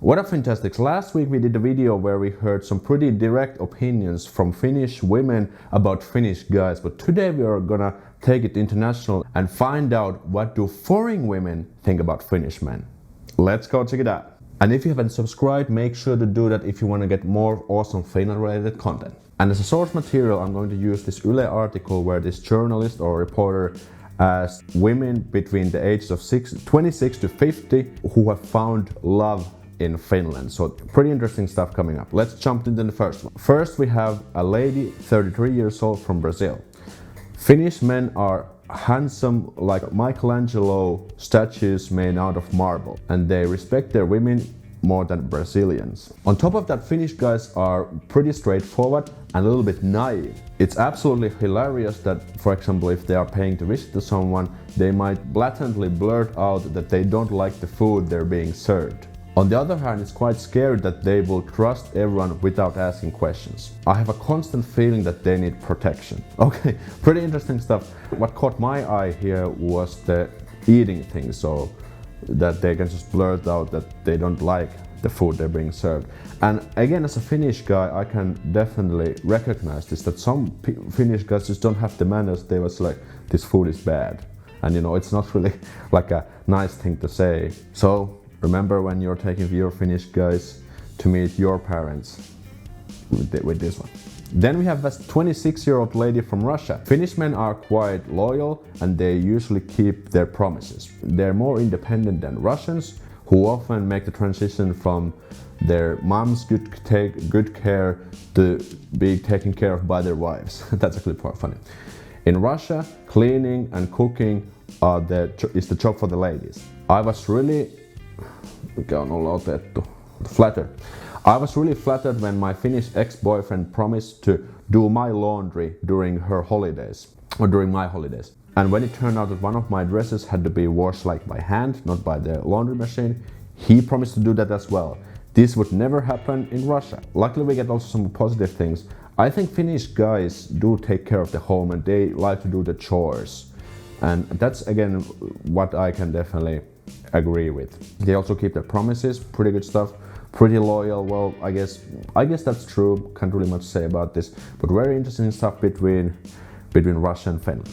What a fantastic. Last week we did a video where we heard some pretty direct opinions from Finnish women about Finnish guys, but today we are gonna take it international and find out what do foreign women think about Finnish men. Let's go check it out. And if you haven't subscribed, make sure to do that if you want to get more awesome Finland related content. And as a source material, I'm going to use this YLE article where this journalist or reporter asked women between the ages of 26 to 50 who have found love in Finland. So pretty interesting stuff coming up. Let's jump into the first one. First we have a lady 33 years old from Brazil. Finnish men are handsome like Michelangelo statues made out of marble, and they respect their women more than Brazilians. On top of that, Finnish guys are pretty straightforward and a little bit naive. It's absolutely hilarious that, for example, if they are paying to visit to someone, they might blatantly blurt out that they don't like the food they're being served. On the other hand, it's quite scary that they will trust everyone without asking questions. I have a constant feeling that they need protection. Okay, pretty interesting stuff. What caught my eye here was the eating thing, so that they can just blurt out that they don't like the food they're being served. And again, as a Finnish guy, I can definitely recognize this, that some Finnish guys just don't have the manners. They was like, this food is bad. And you know, it's not really like a nice thing to say. So remember when you're taking your Finnish guys to meet your parents with this one. Then we have a 26-year-old lady from Russia. Finnish men are quite loyal and they usually keep their promises. They're more independent than Russians, who often make the transition from their moms good care to be taken care of by their wives. That's actually quite funny. In Russia, cleaning and cooking is the job for the ladies. I was really flattered when my Finnish ex-boyfriend promised to do my laundry during my holidays. And when it turned out that one of my dresses had to be washed like by hand, not by the laundry machine, he promised to do that as well. This would never happen in Russia. Luckily we get also some positive things. I think Finnish guys do take care of the home and they like to do the chores. And that's again what I can definitely agree with. They also keep their promises, pretty good stuff. Pretty loyal, well, I guess that's true, can't really much say about this, but very interesting stuff between Russia and Finland.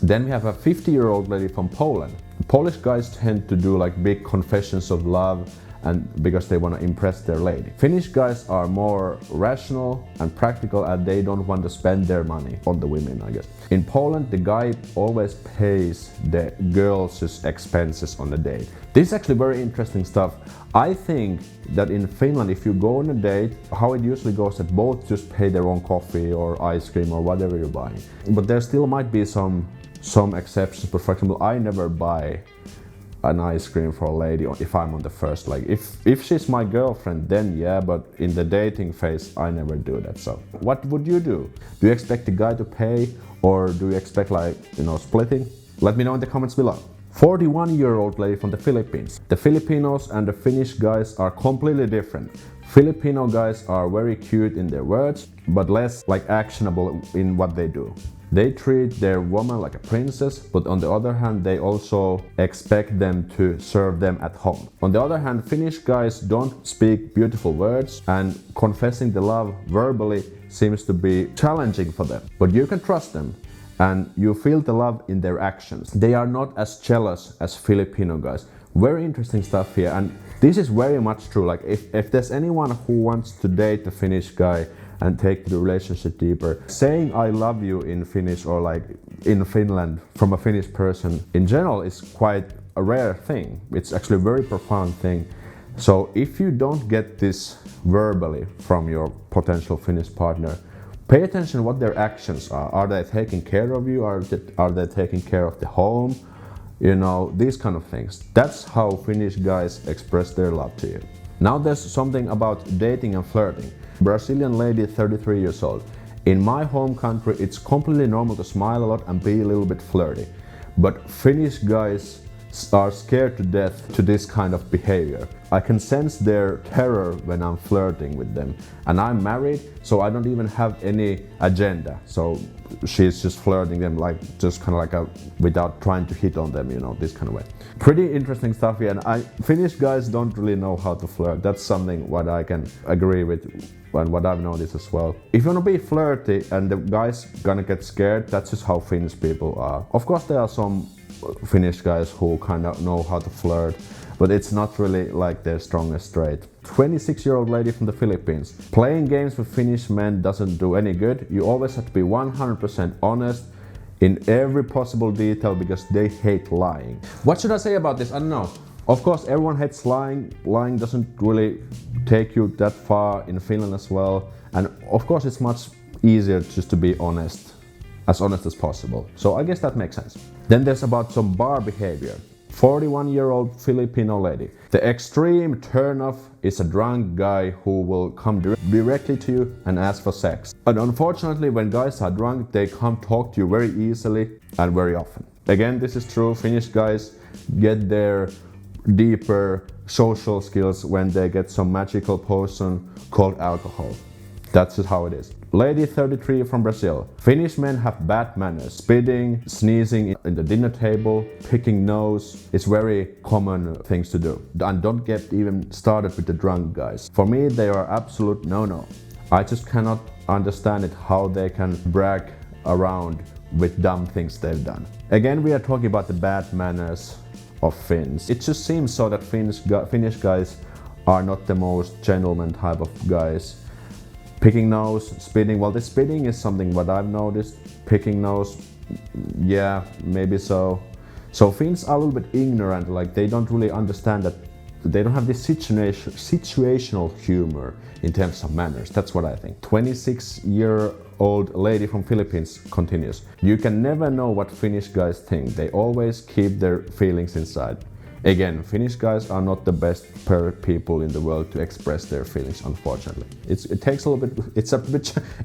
Then we have a 50-year-old lady from Poland. Polish guys tend to do like big confessions of love and because they want to impress their lady. Finnish guys are more rational and practical and they don't want to spend their money on the women, I guess. In Poland, the guy always pays the girl's expenses on the date. This is actually very interesting stuff. I think that in Finland, if you go on a date, how it usually goes that both just pay their own coffee or ice cream or whatever you're buying. But there still might be some exceptions, but for example, I never buy an ice cream for a lady if I'm on the first. Like if she's my girlfriend, then yeah, but in the dating phase I never do that. So what would you do? Do you expect the guy to pay or do you expect splitting? Let me know in the comments below. 41-year-old lady from the Philippines. The Filipinos and the Finnish guys are completely different. Filipino guys are very cute in their words, but less actionable in what they do. They treat their woman like a princess, but on the other hand, they also expect them to serve them at home. On the other hand, Finnish guys don't speak beautiful words, and confessing the love verbally seems to be challenging for them. But you can trust them, and you feel the love in their actions. They are not as jealous as Filipino guys. Very interesting stuff here, and this is very much true. Like if there's anyone who wants to date a Finnish guy and take the relationship deeper, saying I love you in Finnish or in Finland from a Finnish person in general is quite a rare thing. It's actually a very profound thing. So if you don't get this verbally from your potential Finnish partner, pay attention what their actions are. Are they taking care of you? Are they taking care of the home? You know, these kind of things. That's how Finnish guys express their love to you. Now there's something about dating and flirting. Brazilian lady, 33 years old. In my home country, it's completely normal to smile a lot and be a little bit flirty. But Finnish guys are scared to death to this kind of behavior. I can sense their terror when I'm flirting with them. And I'm married, so I don't even have any agenda. So she's just flirting them like just kind of like without trying to hit on them, you know, this kind of way. Pretty interesting stuff here. And Finnish guys don't really know how to flirt. That's something what I can agree with and what I've noticed as well. If you want to be flirty and the guy's gonna get scared, that's just how Finnish people are. Of course there are some Finnish guys who kind of know how to flirt, but it's not really like their strongest trait. 26-year-old lady from the Philippines. Playing games with Finnish men doesn't do any good. You always have to be 100% honest in every possible detail because they hate lying. What should I say about this? I don't know. Of course, everyone hates lying. Lying doesn't really take you that far in Finland as well. And of course, it's much easier just to be honest as possible. So I guess that makes sense. Then there's about some bar behavior. 41-year-old Filipino lady. The extreme turnoff is a drunk guy who will come directly to you and ask for sex. And unfortunately, when guys are drunk, they come talk to you very easily and very often. Again, this is true. Finnish guys get their deeper social skills when they get some magical potion called alcohol. That's just how it is. Lady 33 from Brazil. Finnish men have bad manners. Spitting, sneezing in the dinner table, picking nose is very common things to do. And don't get even started with the drunk guys. For me, they are absolute no-no. I just cannot understand it how they can brag around with dumb things they've done. Again, we are talking about the bad manners of Finns. It just seems so that Finnish guys are not the most gentleman type of guys. Picking nose, spitting, well, the spitting is something what I've noticed. Picking nose, yeah, maybe so. So Finns are a little bit ignorant, like they don't really understand that they don't have this situational humor in terms of manners. That's what I think. 26-year-old lady from Philippines continues. You can never know what Finnish guys think. They always keep their feelings inside. Again, Finnish guys are not the best people in the world to express their feelings, unfortunately. It takes a little bit,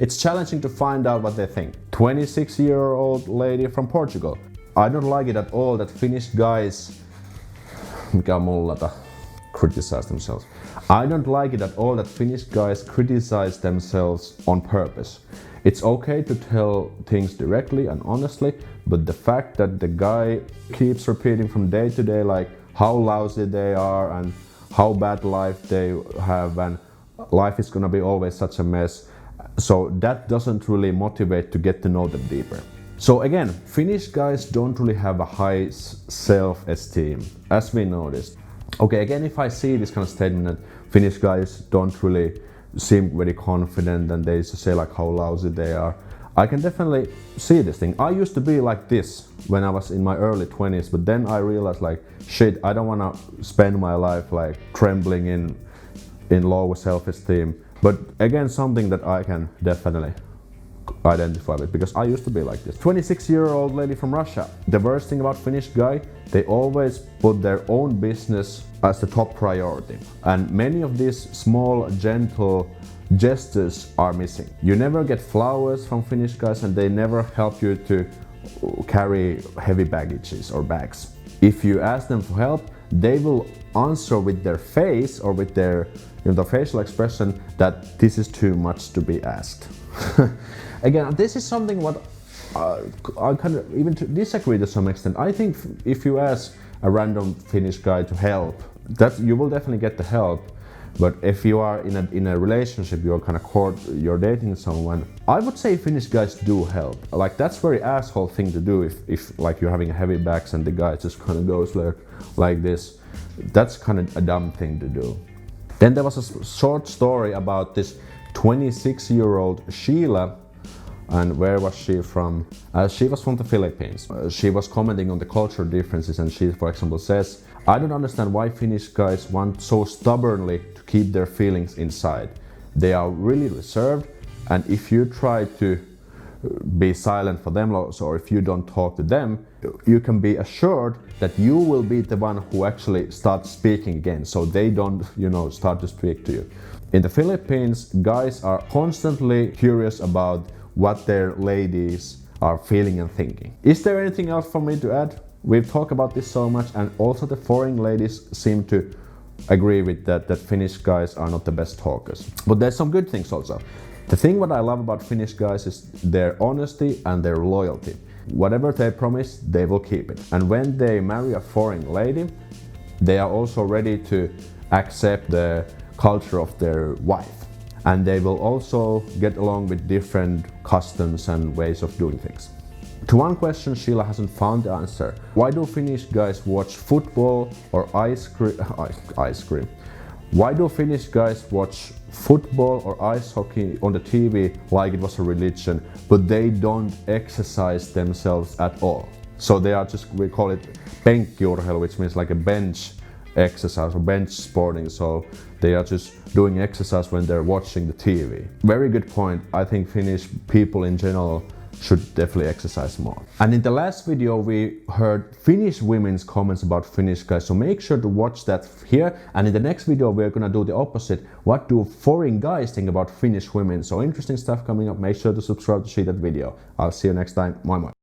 it's challenging to find out what they think. 26-year-old lady from Portugal. I don't like it at all that Finnish guys criticize themselves. I don't like it at all that Finnish guys criticize themselves on purpose. It's okay to tell things directly and honestly, but the fact that the guy keeps repeating from day to day like how lousy they are and how bad life they have and life is gonna be always such a mess, so that doesn't really motivate to get to know them deeper. So again, Finnish guys don't really have a high self-esteem, as we noticed. Okay, again, if I see this kind of statement that Finnish guys don't really seem very confident and they just say like how lousy they are, I can definitely see this thing. I used to be like this when I was in my early 20s, but then I realized like, shit, I don't want to spend my life like trembling in low self-esteem. But again, something that I can definitely identify with because I used to be like this. 26-year-old lady from Russia. The worst thing about Finnish guy, they always put their own business as the top priority. And many of these small, gentle gestures are missing. You never get flowers from Finnish guys and they never help you to carry heavy baggages or bags. If you ask them for help, they will answer with their face or with their facial expression that this is too much to be asked. Again, this is something what I kind of even disagree to some extent. I think if you ask a random Finnish guy to help, that you will definitely get the help. But if you are in a relationship, you're dating someone, I would say Finnish guys do help. Like that's very asshole thing to do if like you're having a heavy bags and the guy just kind of goes like this. That's kind of a dumb thing to do. Then there was a short story about this 26-year-old Sheila. And where was she from? She was from the Philippines. She was commenting on the cultural differences and she, for example, says, I don't understand why Finnish guys want so stubbornly to keep their feelings inside. They are really reserved, and if you try to be silent for them or if you don't talk to them, you can be assured that you will be the one who actually starts speaking again, so they don't, start to speak to you. In the Philippines, guys are constantly curious about what their ladies are feeling and thinking. Is there anything else for me to add? we've talked about this so much, and also the foreign ladies seem to agree with that Finnish guys are not the best talkers. But there's some good things also. The thing what I love about Finnish guys is their honesty and their loyalty. Whatever they promise, they will keep it. And when they marry a foreign lady, they are also ready to accept the culture of their wife. And they will also get along with different customs and ways of doing things. To one question Sheila hasn't found the answer. Why do Finnish guys watch football or ice cream? Why do Finnish guys watch football or ice hockey on the TV like it was a religion, but they don't exercise themselves at all? So they are just, we call it penkkiurheilu, which means like a bench exercise or bench sporting. So they are just doing exercise when they're watching the TV. Very good point. I think Finnish people in general should definitely exercise more. And in the last video we heard Finnish women's comments about Finnish guys, so make sure to watch that here. And in the next video we're gonna do the opposite. What do foreign guys think about Finnish women? So interesting stuff coming up. Make sure to subscribe to see that video. I'll see you next time. Moi moi!